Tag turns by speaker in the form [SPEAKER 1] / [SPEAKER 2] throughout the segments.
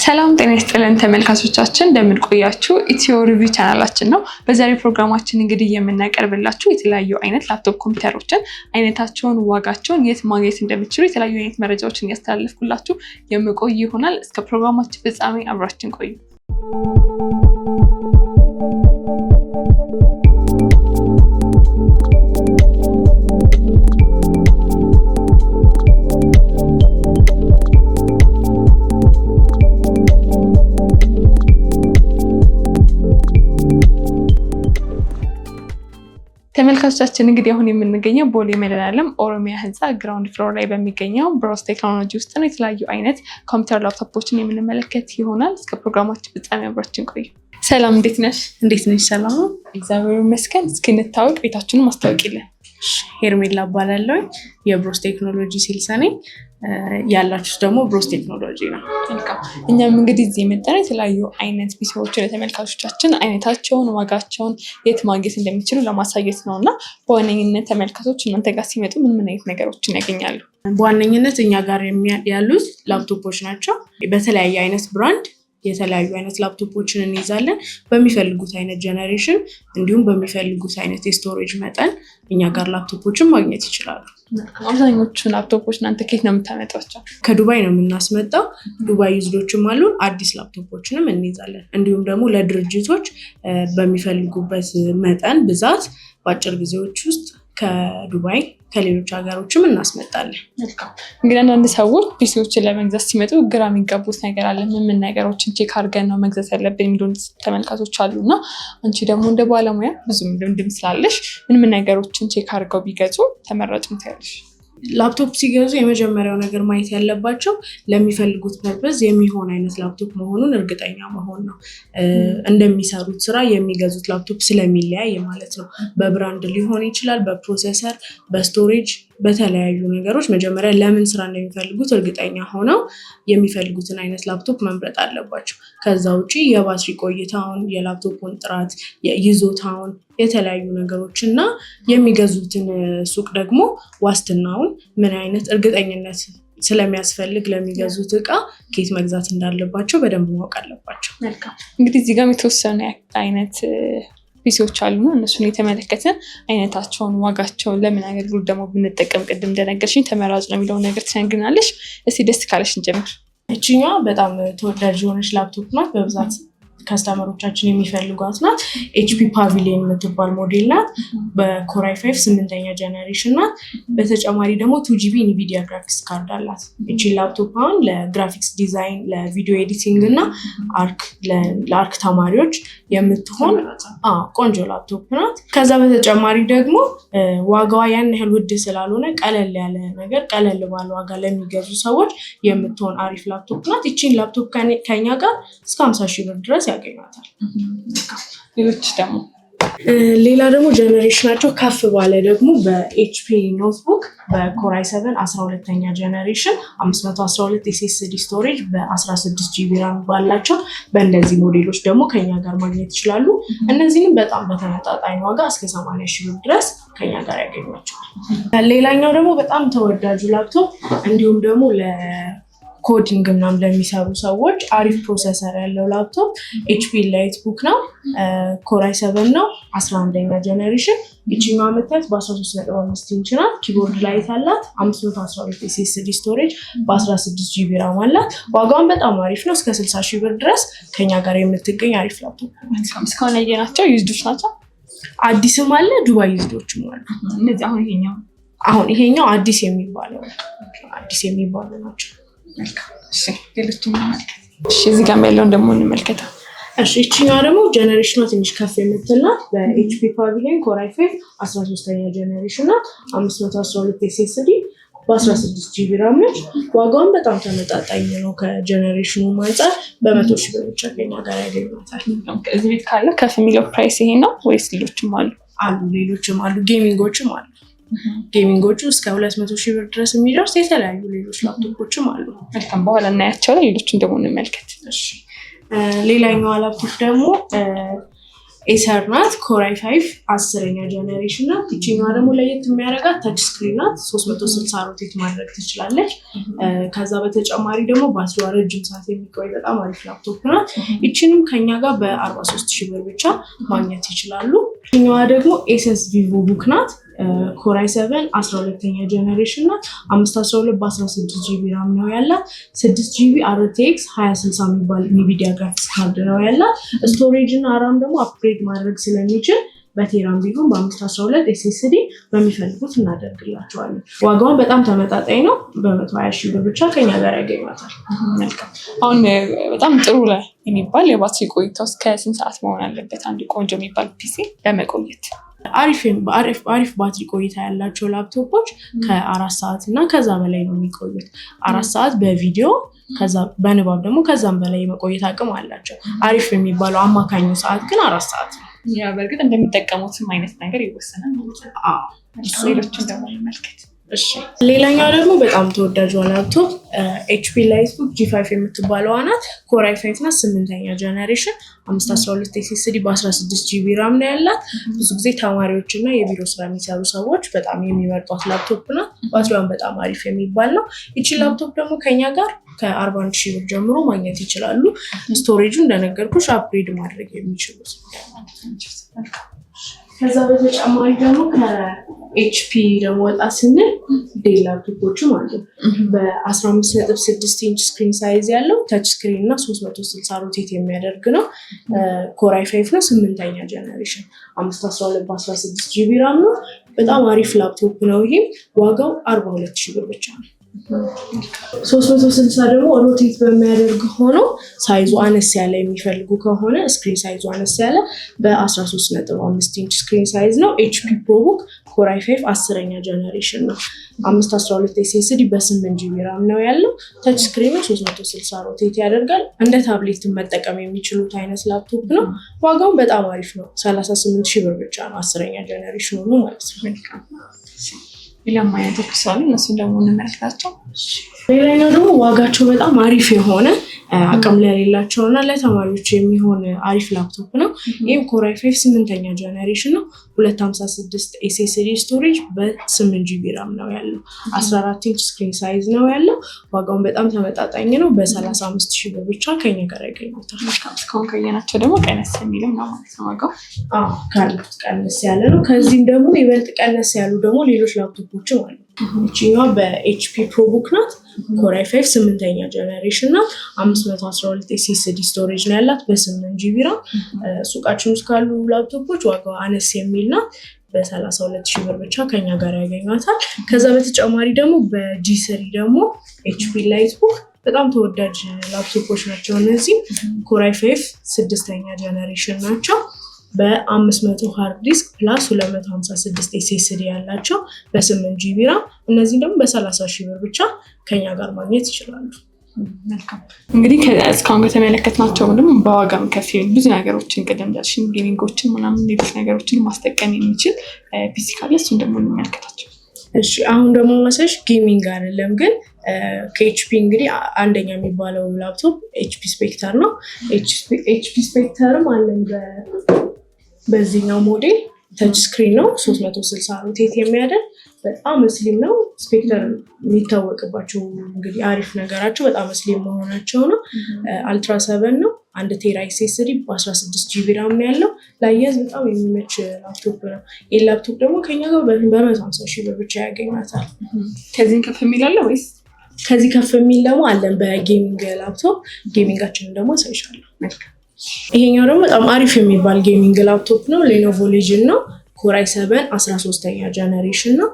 [SPEAKER 1] ሰላም ጤና ይስጥልን ተመልካቾቻችን እንደምን ቆያችሁ? ኢትዮ ሪቪው ቻናላችን ነው። በዛሬው ፕሮግራማችን እንግዲህ የምናቀርብላችሁ የተለያዩ አይነት ላፕቶፕ ኮምፒውተሮችን አይነታቸውን፣ ዋጋቸውን፣ የት ማግኘት እንደምትችሉ የተለያዩ አይነት መረጃዎችን እያስተላለፍኩላችሁ የምቆይ ይሆናል። እስከ ፕሮግራማችን ፍጻሜ አብራችን ቆዩ። ተመልካቾቻችን እንግዲህ አሁን የምንገኘው ቦሌ መድኃኔዓለም ኦሮሚያ ህንፃ ግራውንድ ፍሎር ላይ በሚገኘው ብሮስ ቴክኖሎጂ ውስጥ ነው። የተለያዩ አይነት ኮምፒውተር ላፕቶፖችን የምንመለከት ይሆናል። እስከ ፕሮግራማችን ፍጻሜ አብራችን ቆዩ። ሰላም፣ እንዴት ነሽ?
[SPEAKER 2] እንዴት ነሽ? ሰላም ነው፣
[SPEAKER 1] እግዚአብሔር ይመስገን። እስኪ እንታወቅ፣ ቤታችንን ማስታወቂልን።
[SPEAKER 2] ሄርሜላ እባላለሁ፣ የብሮስ ቴክኖሎጂ ሴልስ ነኝ። ያላችሁ ደግሞ ብሮስ ቴክኖሎጂ ነው።
[SPEAKER 1] እኛም እንግዲህ እዚህ የመጣነው የተለያዩ አይነት ፒሲዎችን ለተመልካቾቻችን አይነታቸውን፣ ዋጋቸውን፣ የት ማግኘት እንደሚችሉ ለማሳየት ነው እና በዋነኝነት ተመልካቾች እናንተ ጋር ሲመጡ ምን አይነት ነገሮችን ያገኛሉ?
[SPEAKER 2] በዋነኝነት እኛ ጋር ያሉት ላፕቶፖች ናቸው። በተለያየ አይነት ብራንድ የተለያዩ አይነት ላፕቶፖችን እንይዛለን። በሚፈልጉት አይነት ጀነሬሽን እንዲሁም በሚፈልጉት አይነት የስቶሬጅ መጠን እኛ ጋር ላፕቶፖችን ማግኘት ይችላሉ።
[SPEAKER 1] አብዛኞቹ ላፕቶፖች እናንተ ከየት ነው የምታመጧቸው?
[SPEAKER 2] ከዱባይ ነው የምናስመጣው። ዱባይ ዩዝዶችም አሉን። አዲስ ላፕቶፖችንም እንይዛለን። እንዲሁም ደግሞ ለድርጅቶች በሚፈልጉበት መጠን ብዛት በአጭር ጊዜዎች ውስጥ ከዱባይ ከሌሎች ሀገሮችም እናስመጣለን።
[SPEAKER 1] እንግዲህ አንዳንድ ሰዎች ፒሲዎችን ለመግዛት ሲመጡ ግራ የሚጋቡት ነገር አለ። ምን ነገሮችን ቼክ አድርገን ነው መግዛት ያለብን የሚሉን ተመልካቾች አሉ እና አንቺ ደግሞ እንደ ባለሙያ ብዙም ልምድም ስላለሽ ምን ነገሮችን ቼክ አድርገው ቢገዙ ተመራጭ ነው ትያለሽ?
[SPEAKER 2] ላፕቶፕ ሲገዙ የመጀመሪያው ነገር ማየት ያለባቸው ለሚፈልጉት ፐርፐዝ የሚሆን አይነት ላፕቶፕ መሆኑን እርግጠኛ መሆን ነው። እንደሚሰሩት ስራ የሚገዙት ላፕቶፕ ስለሚለያይ ማለት ነው። በብራንድ ሊሆን ይችላል፣ በፕሮሰሰር፣ በስቶሬጅ፣ በተለያዩ ነገሮች መጀመሪያ ለምን ስራ እንደሚፈልጉት እርግጠኛ ሆነው የሚፈልጉትን አይነት ላፕቶፕ መምረጥ አለባቸው። ከዛ ውጭ የባትሪ ቆይታውን፣ የላፕቶፑን ጥራት፣ ይዞታውን፣ የተለያዩ ነገሮች እና የሚገዙትን ሱቅ ደግሞ ዋስትናውን ምን አይነት እርግጠኝነት ስለሚያስፈልግ ለሚገዙት እቃ ከየት መግዛት እንዳለባቸው በደንብ ማወቅ አለባቸው።
[SPEAKER 1] እንግዲህ እዚህ ጋር የተወሰነ አይነት ፒሲዎች አሉና እነሱን የተመለከተ አይነታቸውን፣ ዋጋቸውን፣ ለምን አገልግሎት ደግሞ ብንጠቀም ቅድም እንደነገርሽኝ ተመራጭ ነው የሚለውን ነገር ትነግሪናለሽ። እስቲ ደስ ካለሽ እንጀምር።
[SPEAKER 2] እችኛዋ በጣም ተወዳጅ የሆነች ላፕቶፕ ናት። በብዛት ከስተመሮቻችን የሚፈልጓት ናት። ኤችፒ ፓቪሊየን የምትባል ሞዴል ናት። በኮር i5 8ኛ ጀነሬሽን ናት። በተጨማሪ ደግሞ 2GB ኢንቪዲያ ግራፊክስ ካርድ አላት። እቺ ላፕቶፕ አሁን ለግራፊክስ ዲዛይን፣ ለቪዲዮ ኤዲቲንግ እና ለአርክ ተማሪዎች የምትሆን ቆንጆ ላፕቶፕ ናት። ከዛ በተጨማሪ ደግሞ ዋጋዋ ያን ያህል ውድ ስላልሆነ ቀለል ያለ ነገር ቀለል ባለ ዋጋ ለሚገዙ ሰዎች የምትሆን አሪፍ ላፕቶፕ ናት። ይቺን ላፕቶፕ ከኛ ጋር እስከ 50,000 ብር ድረስ ያገኛታል። ሌላ ደግሞ ጀነሬሽናቸው ከፍ ባለ ደግሞ በኤችፒ ኖትቡክ በኮር i7 12ኛ ጀነሬሽን 512 SSD ስቶሬጅ በ16GB ራም ባላቸው በእነዚህ ሞዴሎች ደግሞ ከኛ ጋር ማግኘት ይችላሉ። እነዚህንም በጣም በተመጣጣኝ ዋጋ እስከ 80,000 ብር ድረስ ከኛ ጋር ያገኟቸዋል። ሌላኛው ደግሞ በጣም ተወዳጁ ላፕቶፕ እንዲሁም ደግሞ ኮዲንግ ምናምን ለሚሰሩ ሰዎች አሪፍ ፕሮሰሰር ያለው ላፕቶፕ ኤችፒ ላይት ቡክ ነው። ኮር i7 ነው 11ኛ ጀነሬሽን። ይቺኛዋ የምታዩት በ13.5 ኢንች ናት። ኪቦርድ ላይት አላት። 512 SSD ስቶሬጅ በ16GB ራም አላት። ዋጋውን በጣም አሪፍ ነው። እስከ 60,000 ብር ድረስ ከኛ ጋር የምትገኝ አሪፍ ላፕቶፕ ናት።
[SPEAKER 1] እስካሁን ያየናቸው ዩዝዶች ናቸው።
[SPEAKER 2] አዲስም አለ፣ ዱባይ ዩዝዶችም አሉ።
[SPEAKER 1] እነዚህ
[SPEAKER 2] አሁን ይሄኛው አዲስ የሚባለው ናቸው።
[SPEAKER 1] እዚህ ጋር ያለውን ደግሞ እንመልከተው።
[SPEAKER 2] ይችኛዋ ደግሞ ጀነሬሽኗ ትንሽ ከፍ የምትልናት በኤችፒ ፓቪሊየን ኮር i5 13ኛ ጀነሬሽን ናት። 512 SSD በ16GB ራም ነች። ዋጋውን በጣም ተመጣጣኝ ነው። ከጀነሬሽኑ አንጻር በ100,000 ብር ብቻ ከኛ ጋር ያገኙታል።
[SPEAKER 1] እዚህ ቤት ካለ ከፍ የሚለው ፕራይስ ይሄ ነው ወይስ ሌሎችም አሉ?
[SPEAKER 2] ሌሎችም አሉ። ጌሚንጎችም አሉ። ጌሚንጎቹ እስከ 200,000 ብር ድረስ የሚደርስ የተለያዩ ሌሎች ላፕቶፖችም አሉ።
[SPEAKER 1] መልካም፣ በኋላ እናያቸው ላይ ሌሎችን ደግሞ እንመልከት።
[SPEAKER 2] ሌላኛዋ ላፕቶፕ ደግሞ ኤሰር ናት። ኮር i5 10ኛ ጀነሬሽን ናት። ይችኛዋ ደግሞ ለየት የሚያደርጋት ታች ስክሪን ናት። 360 ሮቴት ማድረግ ትችላለች። ከዛ በተጨማሪ ደግሞ ባትሪዋ ረጅም ሰዓት የሚቆይ በጣም አሪፍ ላፕቶፕ ናት። ይችንም ከኛ ጋር በ43,000 ብር ብቻ ማግኘት ይችላሉ። ይችኛዋ ደግሞ ኤሰስ ቪቮ ቡክ ናት። ኮር i7 12ኛ ጀነሬሽን ናት። 512 በ16 ጂቢ ራም ነው ያላት። 6 ጂቢ RTX 2060 የሚባል NVIDIA ግራፊክስ ካርድ ነው ያላት። ስቶሬጅ እና ራም ደግሞ አፕግሬድ ማድረግ ስለሚችል በቴራም ቢሆን በ512 SSD በሚፈልጉት እናደርግላቸዋለን። ዋጋውን በጣም ተመጣጣኝ ነው። በ120,000 ብር ብቻ ከኛ ጋር ያገኟታል።
[SPEAKER 1] አሁን በጣም ጥሩ ላይ የሚባል የባትሪ ቆይታ ውስጥ ከስንት ሰዓት መሆን አለበት አንድ ቆንጆ የሚባል ፒሲ ለመቆየት?
[SPEAKER 2] አሪፍ ባትሪ ቆይታ ያላቸው ላፕቶፖች ከ4 ሰዓት እና ከዛ በላይ ነው የሚቆዩት። 4 ሰዓት በቪዲዮ ከዛ በንባብ ደግሞ ከዛም በላይ የመቆየት አቅም አላቸው። አሪፍ የሚባለው አማካኙ ሰዓት ግን 4 ሰዓት ነው።
[SPEAKER 1] ያ በእርግጥ እንደሚጠቀሙትም አይነት ነገር ይወሰናል ማለት ነው። ሌሎችን ደግሞ እንመልከት።
[SPEAKER 2] ሌላኛው ደግሞ በጣም ተወዳጇ ላፕቶፕ HP ላይትቡክ G5 የምትባለዋ ናት። ኮር i5 ናት። 8ኛ ጀነሬሽን 512 SSD በ16 ጂቢ ራም ነው ያላት። ብዙ ጊዜ ተማሪዎች እና የቢሮ ስራ የሚሰሩ ሰዎች በጣም የሚመርጧት ላፕቶፕ ናት። ባትሪዋን በጣም አሪፍ የሚባል ነው። ይቺ ላፕቶፕ ደግሞ ከኛ ጋር ከ41,000 ብር ጀምሮ ማግኘት ይችላሉ። ስቶሬጁ እንደነገርኩሽ አፕግሬድ ማድረግ የሚችሉት። ከዛ በተጨማሪ ደግሞ ከኤችፒ ደግሞ ወጣ ስንል ዴል ላፕቶፖችም አሉ። በ15.6 ኢንች ስክሪን ሳይዝ ያለው ታች ስክሪን እና 360 ሮቴት የሚያደርግ ነው። ኮር i5 ነው። 8ኛ ጀነሬሽን 512 በ16 ጂቢ ራም ነው። በጣም አሪፍ ላፕቶፕ ነው። ይህም ዋጋው 42,000 ብር ብቻ ነው። 360 ደግሞ ሮቴት በሚያደርግ ሆኖ ሳይዙ አነስ ያለ የሚፈልጉ ከሆነ ስክሪን ሳይዙ አነስ ያለ በ13.5 ኢንች ስክሪን ሳይዝ ነው። HP ProBook ኮር i5 10ኛ ጀነሬሽን ነው። 512 SSD በ8 ጂቢ ራም ነው ያለው። ታች ስክሪኑ 360 ሮቴት ያደርጋል። እንደ ታብሌት መጠቀም የሚችሉት አይነት ላፕቶፕ ነው። ዋጋውን በጣም አሪፍ ነው። 38,000 ብር ብቻ ነው። 10ኛ ጀነሬሽን ሆኖ ማለት ነው።
[SPEAKER 1] ሌላም አይነቶች ሳሉ እነሱን ደግሞ እንመልከታቸው።
[SPEAKER 2] ሌላኛው ደግሞ ዋጋቸው በጣም አሪፍ የሆነ አቅም ለሌላቸው እና ለተማሪዎች የሚሆን አሪፍ ላፕቶፕ ነው። ይህም ኮር i5 8ኛ ጀነሬሽን ነው። 256 SSD ስቶሬጅ በ8 ጂቢ ራም ነው ያለው። 14 ኢንች ስክሪን ሳይዝ ነው ያለው። ዋጋውን በጣም ተመጣጣኝ ነው። በ35,000 ብር ብቻ ከኛ ጋር ያገኙታል።
[SPEAKER 1] እስካሁን ካየናቸው ደግሞ ቀነስ የሚልም ነው ማለት ነው ዋጋው።
[SPEAKER 2] ካሉት ቀነስ ያለ ነው። ከዚህም ደግሞ ይበልጥ ቀነስ ያሉ ደግሞ ሌሎች ላፕቶፖችም አሉ። ይችኛዋ በኤችፒ ፕሮቡክ ናት። ኮር i5 8ኛ ጀነሬሽን ናት። 512 SSD ስቶሬጅ ነው ያላት በ8 ጂቢ ራም። ሱቃችን ውስጥ ካሉ ላፕቶፖች ዋጋው አነስ የሚል ናት። በ32,000 ብር ብቻ ከኛ ጋር ያገኟታል። ከዛ በተጨማሪ ደግሞ በጂ3 ደግሞ ኤችፒ ላይትቡክ በጣም ተወዳጅ ላፕቶፖች ናቸው። እነዚህ ኮር i5 6ኛ ጀነሬሽን ናቸው። በ500 ሃርድ ዲስክ ፕላስ 256 SSD ያላቸው በ8 ጂቢ ራም። እነዚህ ደግሞ በ30,000 ብር ብቻ ከኛ ጋር ማግኘት ይችላሉ።
[SPEAKER 1] እንግዲህ እስካሁን ከተመለከትናቸው ደግሞ በዋጋም ከፍ ብዙ ነገሮችን ቅድም እንዳልሽን ጌሚንጎችን ምናምን ሌሎች ነገሮችን ማስጠቀም የሚችል ፒሲ ካለ እሱን ደግሞ እንመልከታቸው።
[SPEAKER 2] እሺ አሁን ደግሞ መሰሽ ጌሚንግ አይደለም ግን ከኤችፒ እንግዲህ አንደኛ የሚባለው ላፕቶፕ ኤችፒ ስፔክተር ነው። ኤችፒ ስፔክተርም አለን በዚህኛው ሞዴል ተች ስክሪን ነው። 360 ሮቴት የሚያደርግ በጣም ስሊም ነው። ስፔክተር የሚታወቅባቸው እንግዲህ አሪፍ ነገራቸው በጣም ስሊም መሆናቸው ነው። አልትራ 7 ነው። 1 ቴራ SSD በ16 ጂቢ ራም ነው ያለው። ላያዝ በጣም የሚመች ላፕቶፕ ነው። ይህ ላፕቶፕ ደግሞ ከኛ ጋር በ150,000 ብር ብቻ ያገኛታል።
[SPEAKER 1] ከዚህም ከፍ የሚል አለ ወይስ?
[SPEAKER 2] ከዚህ ከፍ የሚል ደግሞ አለን በጌሚንግ ላፕቶፕ። ጌሚንጋችንን ደግሞ አሳይሻለሁ። ይሄኛው ደግሞ በጣም አሪፍ የሚባል ጌሚንግ ላፕቶፕ ነው። ሌኖቮ ሌጀንድ ነው። ኮር i7 13ኛ ጀነሬሽን ነው።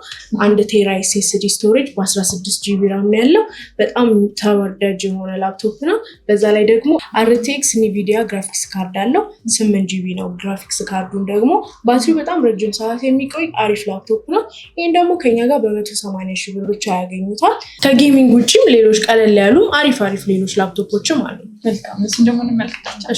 [SPEAKER 2] 1 ቴራ SSD ስቶሬጅ በ16 ጂቢ ራም ነው ያለው። በጣም ተወዳጅ የሆነ ላፕቶፕ ነው። በዛ ላይ ደግሞ RTX NVIDIA ግራፊክስ ካርድ አለው። 8 ጂቢ ነው ግራፊክስ ካርዱን ደግሞ። ባትሪው በጣም ረጅም ሰዓት የሚቆይ አሪፍ ላፕቶፕ ነው። ይህን ደግሞ ከኛ ጋር በ180,000 ብር ብቻ ያገኙታል። ከጌሚንግ ውጭም ሌሎች ቀለል ያሉ አሪፍ ሌሎች ላፕቶፖችም አሉ።
[SPEAKER 1] መልካም እሱን ደግሞ እንመልከታቸው።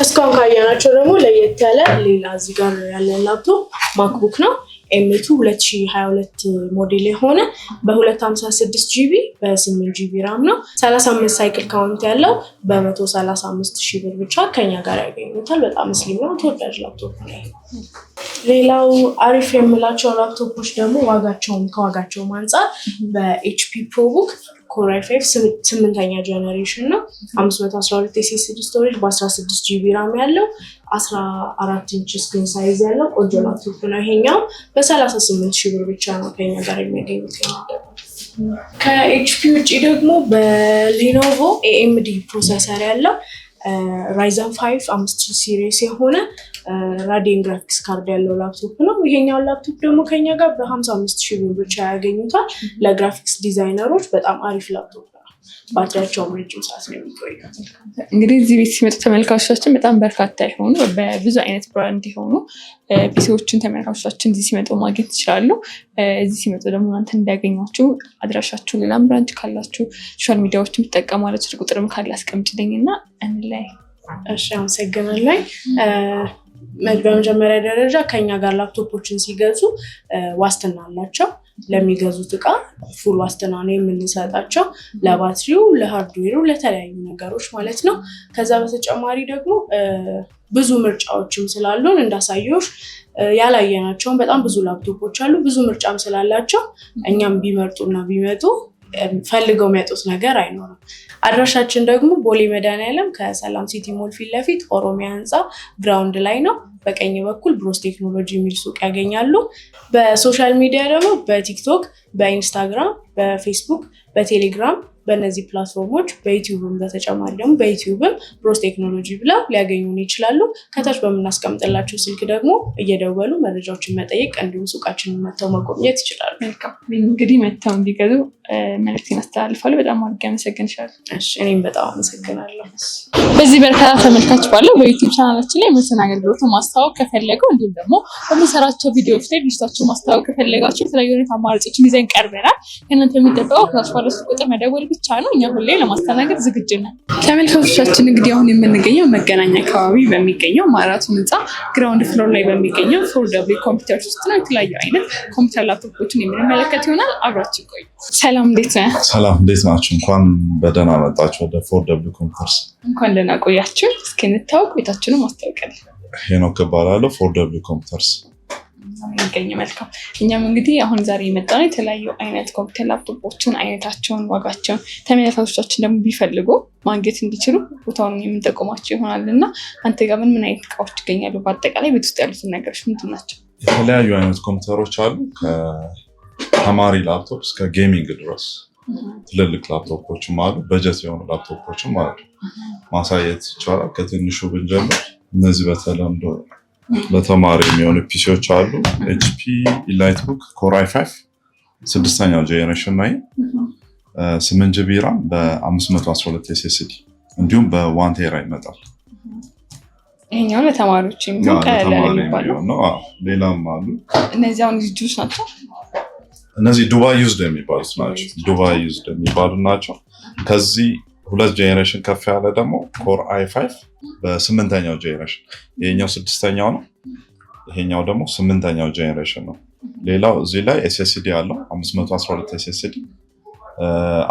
[SPEAKER 2] እስካሁን ካየናቸው ደግሞ ለየት ያለ ሌላ እዚህ ጋር ያለ ላፕቶፕ ማክቡክ ነው። ኤም2 2022 ሞዴል የሆነ በ256 ጂቢ በ8 ጂቢ ራም ነው። 35 ሳይክል ካውንት ያለው በ135 ሺህ ብር ብቻ ከኛ ጋር ያገኙታል። በጣም ስሊም ነው፣ ተወዳጅ ላፕቶፕ ነው። ሌላው አሪፍ የምላቸው ላፕቶፖች ደግሞ ከዋጋቸውም አንጻር በኤችፒ ፕሮቡክ ኮር i5 8ኛ ጀነሬሽን ነው። 512 ኤስኤስዲ ስቶሬጅ በ16 ጂቢ ራም ያለው 14 ኢንች ስክሪን ሳይዝ ያለው ቆንጆ ላፕቶፕ ነው። ይሄኛው በ38 ሺህ ብር ብቻ ነው ከኛ ጋር የሚያገኙት። ከኤችፒ ውጭ ደግሞ በሌኖቮ ኤኤምዲ ፕሮሰሰር ያለው ራይዘን 5 5000 ሲሪስ የሆነ ራዲየን ግራፊክስ ካርድ ያለው ላፕቶፕ ነው። ይሄኛው ላፕቶፕ ደግሞ ከኛ ጋር በ55 ሺህ ብር ብቻ ያገኙታል። ለግራፊክስ ዲዛይነሮች በጣም አሪፍ ላፕቶፕ ነው። ባትሪያቸውም ረጅም ሰዓት ነው የሚቆየው።
[SPEAKER 1] እንግዲህ እዚህ ቤት ሲመጡ ተመልካቾቻችን በጣም በርካታ የሆኑ በብዙ አይነት ብራንድ የሆኑ ፒሲዎችን ተመልካቾቻችን እዚህ ሲመጡ ማግኘት ይችላሉ። እዚህ ሲመጡ ደግሞ እናንተ እንዲያገኟችሁ አድራሻችሁ፣ ሌላም ብራንች ካላችሁ ሶሻል ሚዲያዎች የምትጠቀማለች ቁጥርም ካለ አስቀምጭልኝ እና እንላይ።
[SPEAKER 2] እሺ፣ አመሰግናለሁ። በመጀመሪያ ደረጃ ከኛ ጋር ላፕቶፖችን ሲገዙ ዋስትና አላቸው። ለሚገዙት እቃ ፉል ዋስትና ነው የምንሰጣቸው፣ ለባትሪው፣ ለሃርድዌሩ፣ ለተለያዩ ነገሮች ማለት ነው። ከዛ በተጨማሪ ደግሞ ብዙ ምርጫዎችም ስላሉን እንዳሳየዎች ያላየናቸውን በጣም ብዙ ላፕቶፖች አሉ። ብዙ ምርጫም ስላላቸው እኛም ቢመርጡና ቢመጡ ፈልገው የሚያጡት ነገር አይኖርም። አድራሻችን ደግሞ ቦሌ መድኃኒዓለም ከሰላም ሲቲ ሞል ፊት ለፊት ኦሮሚያ ህንፃ ግራውንድ ላይ ነው። በቀኝ በኩል ብሮስ ቴክኖሎጂ የሚል ሱቅ ያገኛሉ። በሶሻል ሚዲያ ደግሞ በቲክቶክ፣ በኢንስታግራም፣ በፌስቡክ፣ በቴሌግራም በእነዚህ ፕላትፎርሞች በዩቲዩብም በተጨማሪ ደግሞ በዩቲዩብም ብሮስ ቴክኖሎጂ ብለው ሊያገኙን ይችላሉ። ከታች በምናስቀምጥላቸው ስልክ ደግሞ እየደወሉ መረጃዎችን መጠየቅ እንዲሁም ሱቃችንን መጥተው መጎብኘት ይችላሉ።
[SPEAKER 1] እንግዲህ መጥተው እንዲገዙ መልዕክቴን አስተላልፋለሁ። በጣም አድርጌ አመሰግንሻለሁ።
[SPEAKER 2] እኔም በጣም አመሰግናለሁ።
[SPEAKER 1] በዚህ በርካታ ተመልካች ባለው በዩቲዩብ ቻናላችን ላይ መሰናገል አገልግሎቱን ማስታወቅ ከፈለገው እንዲሁም ደግሞ በምንሰራቸው ቪዲዮዎች ላይ ድርጅታችሁን ማስታወቅ ከፈለጋችሁ የተለያዩ አይነት አማራጮችን ይዘን ቀርበናል። ከእናንተ የሚጠበቀው ከታች ባለው ቁጥር መደወል ብቻ ነው። እኛ ሁሌ ለማስተናገድ ዝግጁ ነን። ተመልካቾቻችን እንግዲህ አሁን የምንገኘው መገናኛ አካባቢ በሚገኘው ማራቶን ህንፃ ግራውንድ ፍሎር ላይ በሚገኘው 4W ኮምፒውተር ውስጥ ነው። የተለያዩ አይነት ኮምፒውተር ላፕቶፖችን የምንመለከት ይሆናል። አብራችሁ ቆዩ። ሰላም፣ እንዴት ነህ?
[SPEAKER 3] ሰላም፣ እንዴት ናችሁ? እንኳን በደህና መጣችሁ ወደ 4W ኮምፒውተርስ።
[SPEAKER 1] እንኳን ደህና ቆያችሁ። እስኪ እንታወቅ፣ ቤታችንን ማስታወቂያለን።
[SPEAKER 3] ሄኖክ እባላለሁ። 4W ኮምፒውተርስ
[SPEAKER 1] የሚገኝ። መልካም። እኛም እንግዲህ አሁን ዛሬ የመጣነው የተለያዩ አይነት ኮምፒውተር ላፕቶፖችን አይነታቸውን፣ ዋጋቸውን ተመልካቾቻችን ደግሞ ቢፈልጉ ማግኘት እንዲችሉ ቦታውን የምንጠቆማቸው ይሆናል እና አንተ ጋር ምን አይነት እቃዎች ይገኛሉ? በአጠቃላይ ቤት ውስጥ ያሉትን ነገሮች ምንድን ናቸው?
[SPEAKER 3] የተለያዩ አይነት ኮምፒውተሮች አሉ። ከተማሪ ላፕቶፕ እስከ ጌሚንግ ድረስ ትልልቅ ላፕቶፖችም አሉ። በጀት የሆኑ ላፕቶፖችም አሉ። ማሳየት ይቻላል። ከትንሹ ብንጀምር እነዚህ በተለምዶ ለተማሪ የሚሆኑ ፒሲዎች አሉ። ኤችፒ ኢላይትቡክ ኮር i5 6ኛው ጄኔሬሽን ነው። 8 ጂቢ ራም በ512 ኤስኤስዲ እንዲሁም በ1 ቴራ ይመጣል።
[SPEAKER 1] ይሄኛው ለተማሪዎች የሚሆን ቀለል ያለ
[SPEAKER 3] ነው። ሌላም አሉ።
[SPEAKER 1] እነዚህ አሁን ልጆች ናቸው።
[SPEAKER 3] እነዚህ ዱባይ ዩዝድ የሚባሉት ናቸው። ዱባይ ዩዝድ የሚባሉ ናቸው። ከዚህ 2 ጄኔሬሽን ከፍ ያለ ደግሞ ኮር i5 በ8ኛው ጄኔሬሽን፣ ይሄኛው 6ኛው ነው፣ ይሄኛው ደግሞ 8ኛው ጄኔሬሽን ነው። ሌላው እዚህ ላይ ኤስኤስዲ አለው 512 ኤስኤስዲ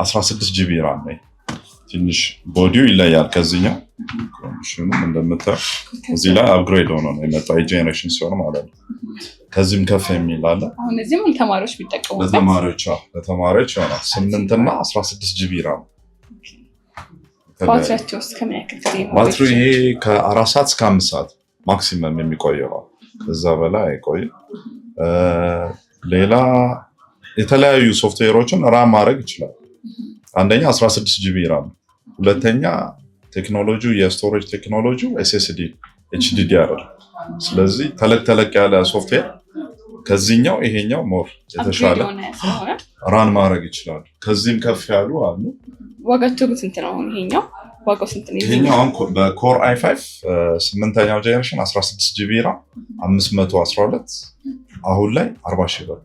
[SPEAKER 3] 16 ጂቢ ራም ላይ ትንሽ ቦዲው ይለያል ከዚህኛው። ኮንዲሽኑም እንደምታየው እዚህ ላይ አፕግሬድ ሆኖ ነው የመጣው የጄኔሬሽን ሲሆን ማለት ነው። ከዚህም ከፍ የሚል አለ።
[SPEAKER 1] አሁን እዚህም ተማሪዎች ቢጠቀሙበት
[SPEAKER 3] ለተማሪዎች ይሆናል 8 እና 16 ጂቢ ራም።
[SPEAKER 1] ባትሪያቸው ውስጥ ከምን ያክል ጊዜ ነው?
[SPEAKER 3] ባትሪ ይሄ ከ4 ሰዓት እስከ 5 ሰዓት ማክሲመም የሚቆየው ነው። ከዛ በላይ አይቆይም። ሌላ የተለያዩ ሶፍትዌሮችን ራም ማድረግ ይችላል። አንደኛ 16 ጂቢ ራም፣ ሁለተኛ ቴክኖሎጂው የስቶሬጅ ቴክኖሎጂው ኤስኤስዲ ኤችዲዲ አይደል። ስለዚህ ተለቅ ያለ ሶፍትዌር ከዚህኛው ይሄኛው ሞር የተሻለ ራን ማድረግ ይችላል። ከዚህም ከፍ ያሉ አሉ።
[SPEAKER 1] ዋጋቸው ስንት ነው? ይሄኛው ዋጋው ስንት ነው?
[SPEAKER 3] ይሄኛው አሁን በኮር i5 8ኛው ጄኔሬሽን 16 ጂቢ ራም 512 አሁን ላይ 40 ሺህ ብር።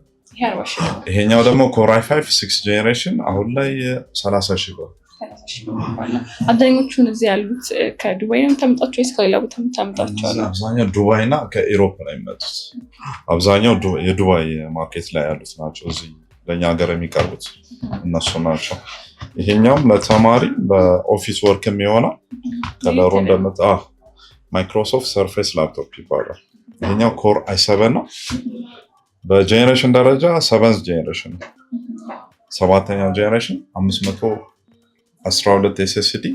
[SPEAKER 3] ይሄኛው ደግሞ ኮር i5 6 ጄኔሬሽን አሁን ላይ 30 ሺህ ብር።
[SPEAKER 1] አብዛኞቹን እዚህ ያሉት ከዱባይ ነው የምታመጣቸው ወይስ ከሌላ ቦታ የምታመጣቸው?
[SPEAKER 3] አብዛኛው ዱባይ እና ከኢሮፕ ነው የሚመጡት። አብዛኛው የዱባይ ማርኬት ላይ ያሉት ናቸው። እዚህ ለእኛ ሀገር የሚቀርቡት እነሱ ናቸው። ይሄኛውም ለተማሪ በኦፊስ ወርክ የሚሆነው ከለሩ እንደምታ ማይክሮሶፍት ሰርፌስ ላፕቶፕ ይባላል። ይሄኛው ኮር i7 ነው። በጄኔሬሽን ደረጃ 7th ጄኔሬሽን ነው። 7ኛው ጄኔሬሽን 512 SSD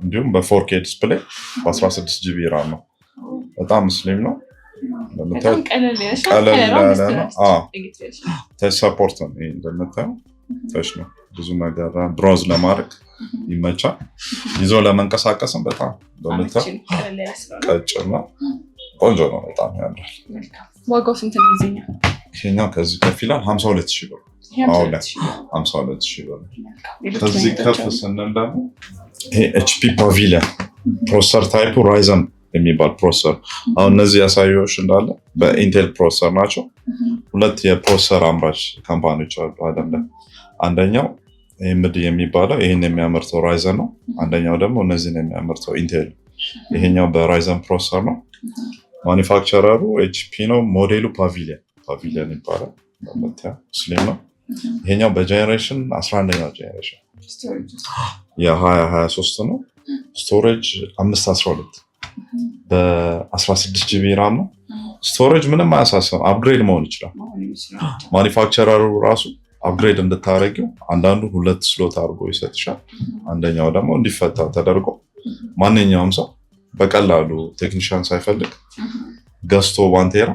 [SPEAKER 3] እንዲሁም በ4K ዲስፕሌይ በ16 GB ራም ነው። በጣም ስሊም ነው።
[SPEAKER 1] በጣም ቀለል
[SPEAKER 3] ያለ ነው። ተች ሰፖርት ነው። ይሄ እንደምታየው ተች ነው። ብዙ ነገር ብሮዝ ለማድረግ ይመቻል። ይዞ ለመንቀሳቀስም በጣም እንደምታየው ቀጭን ነው። ቆንጆ ነው። በጣም ያምራል።
[SPEAKER 1] ዋጋው ስንት ነው?
[SPEAKER 3] ይሄኛው ከዚህ ከፍ ይላል 52,000 ብር። አሁን ላይ 52,000 ብር። ከዚህ ከፍ ስንል ደግሞ ይሄ HP ፓቪሊየን ፕሮሰሰር ታይፑ ራይዘን የሚባል ፕሮሰሰር። አሁን እነዚህ ያሳየሁሽ እንዳለ በኢንቴል ፕሮሰሰር ናቸው። ሁለት የፕሮሰሰር አምራች ካምፓኒዎች አሉ ዓለም ላይ። አንደኛው AMD የሚባለው ይሄን የሚያመርተው ራይዘን ነው። አንደኛው ደግሞ እነዚህን የሚያመርተው ኢንቴል። ይሄኛው በራይዘን ፕሮሰሰር ነው። ማኒፋክቸረሩ HP ነው። ሞዴሉ ፓቪሊየን ይባላል። ስሊም ነው። ይሄኛው በጄኔሬሽን 11ኛው ጄኔሬሽን የ2023 ነው። ስቶሬጅ 512 በ16 GB ራም ነው። ስቶሬጅ ምንም አያሳስብም፣ አፕግሬድ መሆን ይችላል። ማኒፋክቸረሩ ራሱ አፕግሬድ እንድታረጊው አንዳንዱ 2 ስሎት አድርጎ ይሰጥሻል። አንደኛው ደግሞ እንዲፈታ ተደርጎ ማንኛውም ሰው በቀላሉ ቴክኒሻን ሳይፈልግ ገዝቶ ባንቴራ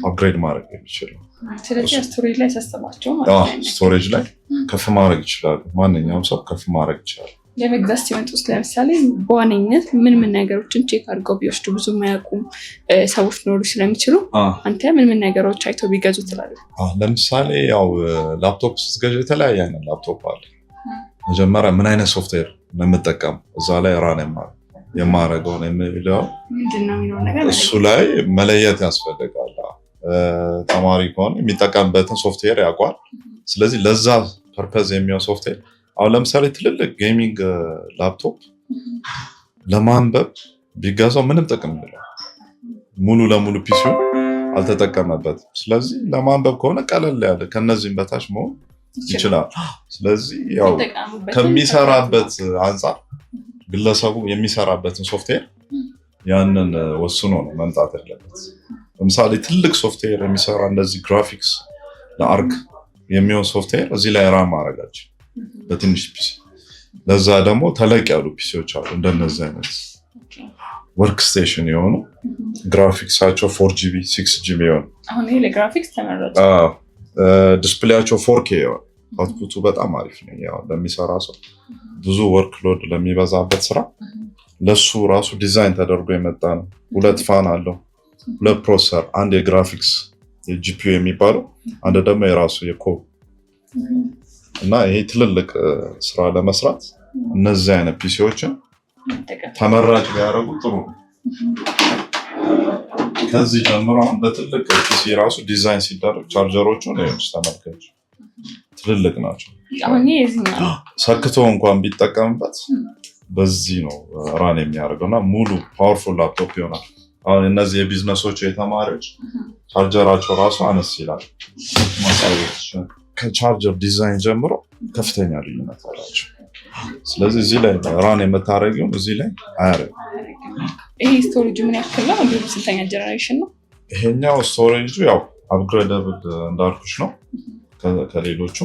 [SPEAKER 3] አፕግሬድ ማድረግ የሚችላል።
[SPEAKER 1] ስለዚህ ስቶሬጅ ላይ ተስተማቸው ማለት ነው።
[SPEAKER 3] ስቶሬጅ ላይ ከፍ ማድረግ ይችላል። ማንኛውም ሰው ከፍ ማድረግ ይችላል።
[SPEAKER 1] ለመግዛት ሲመጡ ለምሳሌ በዋነኝነት ምን ነገሮችን ቼክ አድርገው ቢወስዱ ብዙ የማያውቁም ሰዎች ሊኖሩ ስለሚችሉ አንተ ምን ነገሮች አይተው ቢገዙ ትላለህ?
[SPEAKER 3] ለምሳሌ ያው ላፕቶፕ ስትገዢ የተለያየ አይነት ላፕቶፕ አለ። መጀመሪያ ምን አይነት ሶፍትዌር ነው የምጠቀም እዛ ላይ ራን የማረገው ነው የሚለው እሱ ላይ መለየት ያስፈልጋል። ተማሪ ከሆነ የሚጠቀምበትን ሶፍትዌር ያውቋል። ስለዚህ ለዛ ፐርፐዝ የሚሆን ሶፍትዌር አሁን ለምሳሌ ትልልቅ ጌሚንግ ላፕቶፕ ለማንበብ ቢገዛው ምንም ጥቅም የለውም። ሙሉ ለሙሉ ፒሲው አልተጠቀመበትም። ስለዚህ ለማንበብ ከሆነ ቀለል ያለ ከነዚህም በታች መሆን ይችላል። ስለዚህ ያው ከሚሰራበት አንጻር ግለሰቡ የሚሰራበትን ሶፍትዌር ያንን ወስኖ ነው መምጣት ያለበት። ለምሳሌ ትልቅ ሶፍትዌር የሚሰራ እንደዚህ ግራፊክስ ለአርክ የሚሆን ሶፍትዌር እዚህ ላይ ራን ማድረጋቸው በትንሽ ፒሲ። ለዛ ደግሞ ተለቅ ያሉ ፒሲዎች አሉ እንደነዚህ አይነት ወርክ ስቴሽን የሆኑ ግራፊክሳቸው 4GB 6GB የሆኑ
[SPEAKER 1] አሁን ይሄ ለግራፊክስ ተመረጠ።
[SPEAKER 3] ዲስፕሌያቸው 4K የሆነ አውትፑቱ በጣም አሪፍ ነው። ያው ለሚሰራ ሰው ብዙ ወርክ ሎድ ለሚበዛበት ስራ ለሱ ራሱ ዲዛይን ተደርጎ የመጣ ነው። 2 ፋን አለው፣ 2 ፕሮሰሰር፣ አንድ የግራፊክስ የጂፒዩ የሚባለው፣ አንድ ደግሞ የራሱ የኮር እና ይሄ ትልልቅ ስራ ለመስራት እነዚህ አይነት ፒሲዎችን ተመራጭ ቢያደርጉ ጥሩ ነው። ከዚህ ጀምሮ አሁን በትልቅ ፒሲ ራሱ ዲዛይን ሲደረግ ቻርጀሮቹን ተመልከቱ፣ ትልልቅ ናቸው። ሰክቶ እንኳን ቢጠቀምበት በዚህ ነው ራን የሚያደርገው እና ሙሉ ፓወርፉል ላፕቶፕ ይሆናል። አሁን እነዚህ የቢዝነሶች የተማሪዎች ቻርጀራቸው ራሱ አነስ ይላል። ከቻርጀር ዲዛይን ጀምሮ ከፍተኛ ልዩነት አላቸው። ስለዚህ እዚህ ላይ ራን የምታደርጊውን እዚህ ላይ አያደርግም።
[SPEAKER 1] ይሄ ስቶሬጅ ምን ያክል ነው? እንዲሁም ስንተኛ ጀነሬሽን ነው?
[SPEAKER 3] ይሄኛው ስቶሬጁ ያው አፕግሬደብል እንዳልኩሽ ነው ከሌሎቹ።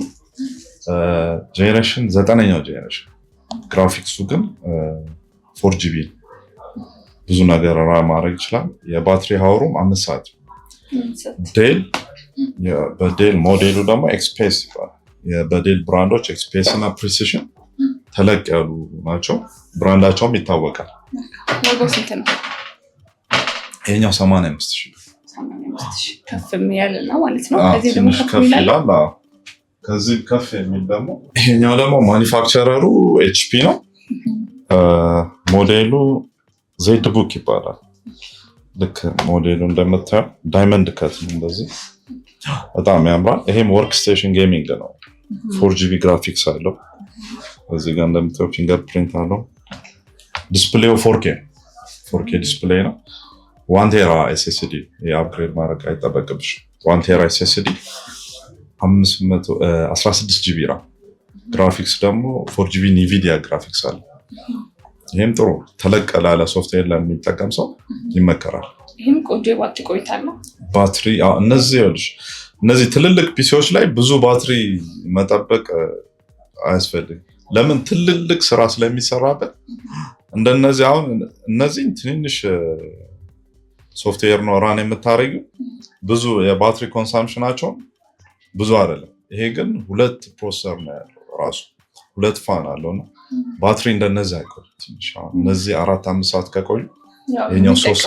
[SPEAKER 3] ጄኔሬሽን 9ኛው ጄኔሬሽን፣ ግራፊክሱ ግን 4GB ብዙ ነገር ራን ማድረግ ይችላል። የባትሪ ሀውሩም 5 ሰዓት። በዴል ሞዴሉ ደግሞ ኤክስፔስ ይባላል። በዴል ብራንዶች ኤክስፔስ እና ፕሪሲሽን ተለቅ ያሉ ናቸው። ብራንዳቸውም ይታወቃል።
[SPEAKER 1] ዋጋው ስንት ነው?
[SPEAKER 3] ይሄኛው 85,000
[SPEAKER 1] ከፍ ያለ ነው ማለት ነው።
[SPEAKER 3] ትንሽ ከፍ ይላል። ከዚህ ከፍ የሚል ደግሞ ይሄኛው ደግሞ ማኒፋክቸረሩ HP ነው። ሞዴሉ ዜድ ቡክ ይባላል። ልክ ሞዴሉ እንደምታየው ዳይመንድ ከት ነው። እንደዚህ በጣም ያምራል። ይሄም ወርክ ስቴሽን ጌሚንግ ነው። 4GB ግራፊክስ አለው። እዚህ ጋር እንደምታዩት ፊንገር ፕሪንት አለው። ዲስፕሌው 4K ዲስፕሌይ ነው። 1 ቴራ SSD የአፕግሬድ ማድረግ አይጠበቅብሽ። 1 ቴራ SSD 16 GB ራም፣ ግራፊክስ ደግሞ 4 GB NVIDIA ግራፊክስ አለ። ይሄም ጥሩ ተለቅ ላለ ሶፍትዌር ለሚጠቀም ሰው ይመከራል።
[SPEAKER 1] ይሄም ቆንጆ የባትሪ ቆይታ ነው።
[SPEAKER 3] ባትሪ እነዚህ ትልልቅ ፒሲዎች ላይ ብዙ ባትሪ መጠበቅ አያስፈልግም። ለምን? ትልልቅ ስራ ስለሚሰራበት። እንደነዚህ አሁን እነዚህ ትንንሽ ሶፍትዌር ነው ራን የምታደርጊው፣ ብዙ የባትሪ ኮንሳምፕሽናቸው ብዙ አይደለም። ይሄ ግን 2 ፕሮሰሰር ነው ያለው፣ ራሱ 2 ፋን አለውና ባትሪ እንደነዚህ አይቆይም። ትንሽ እነዚህ 4-5 ሰዓት ከቆዩ ይሄኛው 3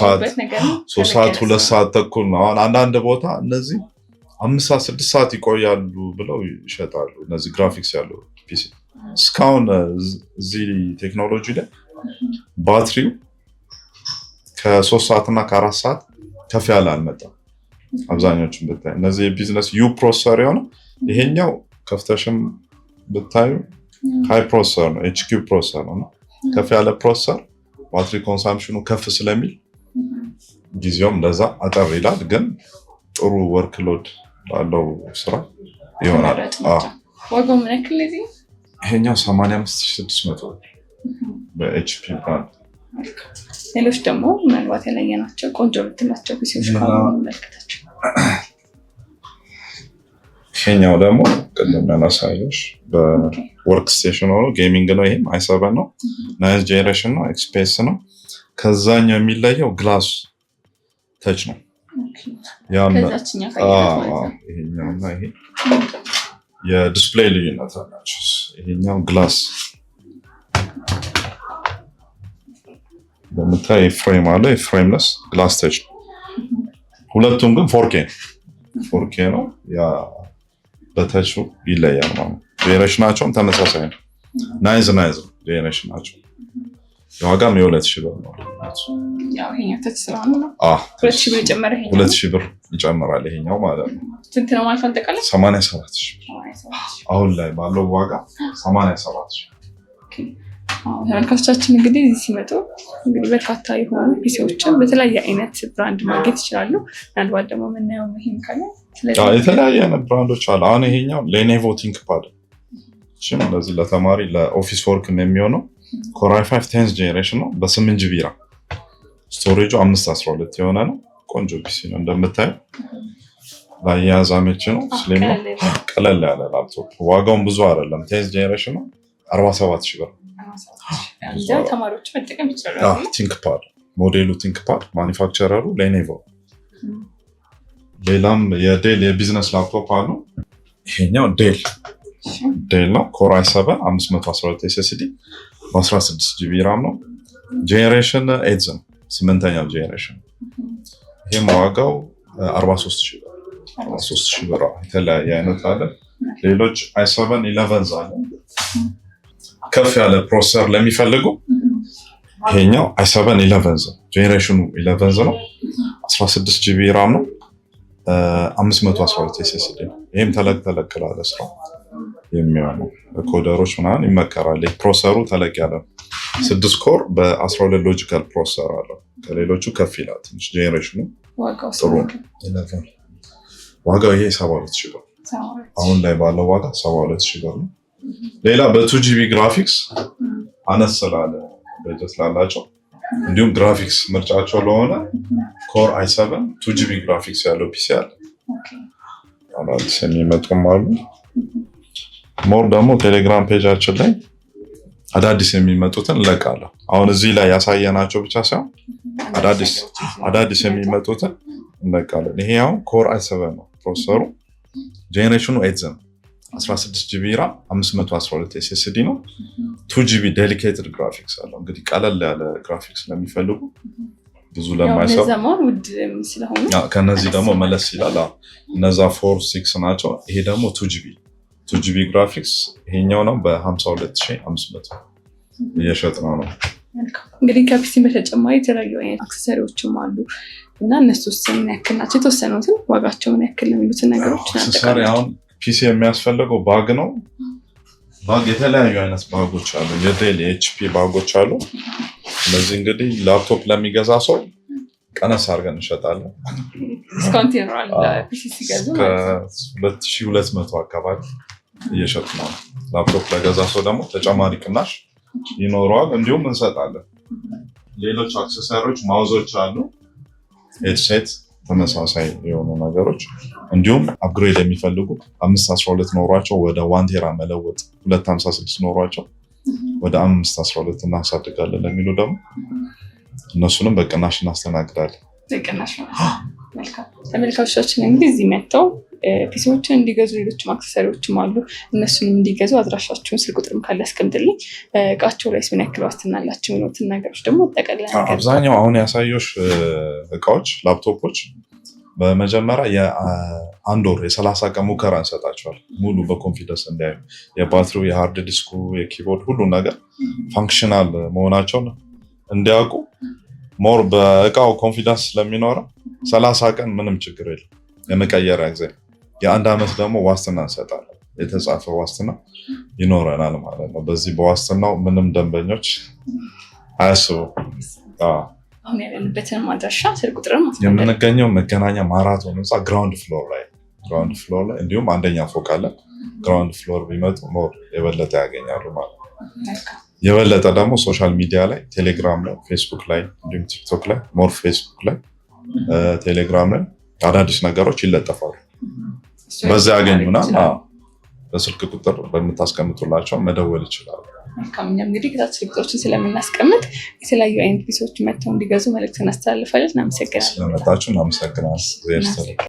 [SPEAKER 3] ሰዓት 2 ሰዓት ተኩል ነው። አሁን አንዳንድ ቦታ እነዚህ 5 ሰዓት 6 ሰዓት ይቆያሉ ብለው ይሸጣሉ። እነዚህ ግራፊክስ ያለው ፒሲ እስካሁን እዚህ ቴክኖሎጂ ላይ ባትሪው ከ3 ሰዓት እና ከ4 ሰዓት ከፍ ያለ አልመጣም። አብዛኞቹን ብታይ እነዚህ የቢዝነስ ዩ ፕሮሰሰር የሆነ ይሄኛው ከፍተሽም ብታዩ ሃይ ፕሮሰሰር ነው፣ HQ ፕሮሰሰር ነው። ከፍ ያለ ፕሮሰሰር ባትሪ ኮንሳምፕሽኑ ከፍ ስለሚል ጊዜውም እንደዛ አጠር ይላል፣ ግን ጥሩ ወርክ ሎድ ላለው ስራ ይሆናል።
[SPEAKER 1] ዋጋው ምን ያክል ለዚህ?
[SPEAKER 3] ይሄኛው 85600 በኤችፒ ብራንድ።
[SPEAKER 1] ሌሎች ደግሞ ምናልባት ያላየናቸው ቆንጆ ብትላቸው ፒሲዎች ካሉ እንመልከታቸው።
[SPEAKER 3] ይሄኛው ደግሞ ቅድም ያላሳየሁሽ በወርክ ስቴሽን ሆኖ ጌሚንግ ነው። ይሄም i7 ነው፣ 9th ጄኔሬሽን ነው፣ ኤክስፔስ ነው። ከዛኛው የሚለየው ግላስ ተች ነው። ይሄኛውና ይሄ የዲስፕሌይ ልዩነት አላቸው። ይሄኛው ግላስ በምታይ ፍሬም አለ፣ ፍሬምለስ ግላስ ተች ነው። ሁለቱም ግን 4K ነው። ያ በተቹ ይለያል ማለት ነው። ጄኔሬሽናቸውም ተመሳሳይ ነው። ናይዝ ጄኔሬሽን ናቸው። የዋጋም የ2000 ብር ነው።
[SPEAKER 1] ያው ይሄኛው ተች ስለሆነ ነው 2000 ብር ጨመረ። ይሄኛው 2000 ብር
[SPEAKER 3] ይጨምራል ይሄኛው ማለት ነው።
[SPEAKER 1] ስንት ነው ማለት አንጠቃላይ?
[SPEAKER 3] 87000 አሁን ላይ ባለው ዋጋ 87000።
[SPEAKER 1] ተመልካቾቻችን እንግዲህ እዚህ ሲመጡ እንግዲህ በርካታ የሆኑ ፒሲዎችን በተለያየ አይነት ብራንድ ማግኘት ይችላሉ። ምናልባት ደግሞ የምናየው ይሄን ካለ
[SPEAKER 3] የተለያየ አይነት ብራንዶች አሉ። አሁን ይሄኛው ሌኔቮ ቲንክፓድ እሺም እንደዚህ ለተማሪ ለኦፊስ ወርክ የሚሆነው ኮር i5 10th ጄኔሬሽን ነው። በ8 GB ራም ስቶሬጁ 512 የሆነ ነው። ቆንጆ ፒሲ ነው እንደምታየው። ለአያያዝ አመቺ ነው። ስሊም ነው። ቀለል ያለ ላፕቶፕ። ዋጋውን ብዙ አይደለም። 10th ጄኔሬሽን ነው። 47000 ብር።
[SPEAKER 1] ተማሪዎች መጠቀም ይችላሉ።
[SPEAKER 3] ቲንክፓድ ሞዴሉ ቲንክፓድ፣ ማኒፋክቸረሩ ሌኔቮ። ሌላም የዴል የቢዝነስ ላፕቶፕ አሉ። ይሄኛው ዴል ነው። ኮር i7 512 SSD በ16 GB ራም ነው። ጄኔሬሽን 8 ነው፣ 8ኛው ጄኔሬሽን። ይሄም ዋጋው 43000 ብር። የተለያየ አይነት አለ። ሌሎች i7 11 አለ። ከፍ ያለ ፕሮሰሰር ለሚፈልጉ ይሄኛው i7 11 ጄኔሬሽኑ 11 ነው። 16 GB ራም ነው። 512 SSD ነው። ይሄም ተለቅ ላለ ስራ የሚሆነው ኮደሮች ምናምን ይመከራል። ፕሮሰሰሩ ተለቅ ያለ 6 ኮር በ12 ሎጂካል ፕሮሰሰር አለው። ከሌሎቹ ከፍ ይላል ትንሽ። ጄኔሬሽኑ ጥሩ ነው። ዋጋው ይሄ 72000 ብር። አሁን ላይ ባለው ዋጋ 72000 ብር ነው። ሌላ በ2GB ግራፊክስ አነስ ስላለ በጀት ላላቸው እንዲሁም ግራፊክስ ምርጫቸው ለሆነ ኮር i7 2GB ግራፊክስ ያለው ፒሲ አለ። አዳዲስ የሚመጡም አሉ። ሞር ደግሞ ቴሌግራም ፔጃችን ላይ አዳዲስ የሚመጡትን እንለቃለሁ። አሁን እዚህ ላይ ያሳየናቸው ብቻ ሳይሆን አዳዲስ የሚመጡትን እንለቃለን። ይሄ አሁን ኮር i7 ነው። ፕሮሰሰሩ ጄኔሬሽኑ 8 ነው። 16 GB ራም 512 SSD ነው። 2GB ዴሊኬትድ ግራፊክስ አለው። እንግዲህ ቀለል ያለ ግራፊክስ ለሚፈልጉ ብዙ ለማይሰሩ ከነዚህ ደግሞ መለስ ይላል። እነዛ 4-6 ናቸው። ይሄ ደግሞ 2GB ግራፊክስ ይሄኛው ነው። በ52500 እየሸጥነው ነው።
[SPEAKER 1] እንግዲህ ከፒሲ በተጨማሪ የተለያዩ አይነት አክሰሰሪዎችም አሉ እና እነሱስ ምን ያክል ናቸው? የተወሰኑትን ዋጋቸው ምን ያክል የሚሉትን ነገሮች
[SPEAKER 3] አክሰሰሪ አሁን ፒሲ የሚያስፈልገው ባግ ነው። ባግ የተለያዩ አይነት ባጎች አሉ። የዴል የኤችፒ ባጎች አሉ። ስለዚህ እንግዲህ ላፕቶፕ ለሚገዛ ሰው ቀነስ አድርገን እንሸጣለን።
[SPEAKER 1] ዲስካውንት ይኖራል። ፒሲ ሲገዙ
[SPEAKER 3] ከ2200 አካባቢ እየሸጥ ነው። ላፕቶፕ ለገዛ ሰው ደግሞ ተጨማሪ ቅናሽ ይኖረዋል። እንዲሁም እንሰጣለን። ሌሎች አክሰሰሪዎች ማውዞች አሉ፣ ሄድሴት ተመሳሳይ የሆኑ ነገሮች እንዲሁም አፕግሬድ የሚፈልጉ 512 ኖሯቸው ወደ 1 ቴራ መለወጥ 256 ኖሯቸው ወደ 512 እናሳድጋለን ለሚሉ ደግሞ እነሱንም በቅናሽ እናስተናግዳለን።
[SPEAKER 1] በቅናሽ ነው። መልካም ተመልካቾቻችን እንግዲህ እዚህ መጥተው ፒሲዎችን እንዲገዙ ሌሎችም አክሰሰሪዎችም አሉ። እነሱንም እንዲገዙ አድራሻቸውን ስልክ ቁጥርም ካለ አስቀምጥልኝ። እቃቸው ላይ ምን ያክል ዋስትና አላቸው የሚሉትን ነገሮች ደግሞ ጠቅላላ
[SPEAKER 3] አብዛኛው አሁን ያሳየሽ እቃዎች ላፕቶፖች በመጀመሪያ የአንድ ወር የ30 ቀን ሙከራ እንሰጣቸዋል። ሙሉ በኮንፊደንስ እንዲያዩ የባትሪው፣ የሃርድ ዲስኩ፣ የኪቦርድ ሁሉ ነገር ፋንክሽናል መሆናቸውን እንዲያውቁ ሞር በእቃው ኮንፊደንስ ስለሚኖረው 30 ቀን ምንም ችግር የለም። የመቀየሪያ ጊዜ የ1 ዓመት ደግሞ ዋስትና እንሰጣለን። የተጻፈ ዋስትና ይኖረናል ማለት ነው። በዚህ በዋስትናው ምንም ደንበኞች አያስቡ።
[SPEAKER 1] አሁን ያለንበትን ማድረሻ ስልክ ቁጥርም
[SPEAKER 3] የምንገኘው መገናኛ ማራቶን ህንፃ ግራውንድ ፍሎር ላይ እንዲሁም አንደኛ ፎቅ አለ። ግራውንድ ፍሎር ቢመጡ ሞር የበለጠ ያገኛሉ ማለት ነው። የበለጠ ደግሞ ሶሻል ሚዲያ ላይ ቴሌግራም ላይ፣ ፌስቡክ ላይ እንዲሁም ቲክቶክ ላይ ሞር ፌስቡክ ላይ ቴሌግራም ላይ አዳዲስ ነገሮች ይለጠፋሉ። በዚያ ያገኙናል። በስልክ ቁጥር በምታስቀምጡላቸው መደወል ይችላሉ።
[SPEAKER 1] መልካም። እንግዲህ ከታች ስልክ ቁጥሮችን ስለምናስቀምጥ የተለያዩ አይነት ፒሲዎች መጥተው እንዲገዙ መልዕክት እናስተላልፋለን። እናመሰግናለን።
[SPEAKER 3] ስለመጣችሁ እናመሰግናለን።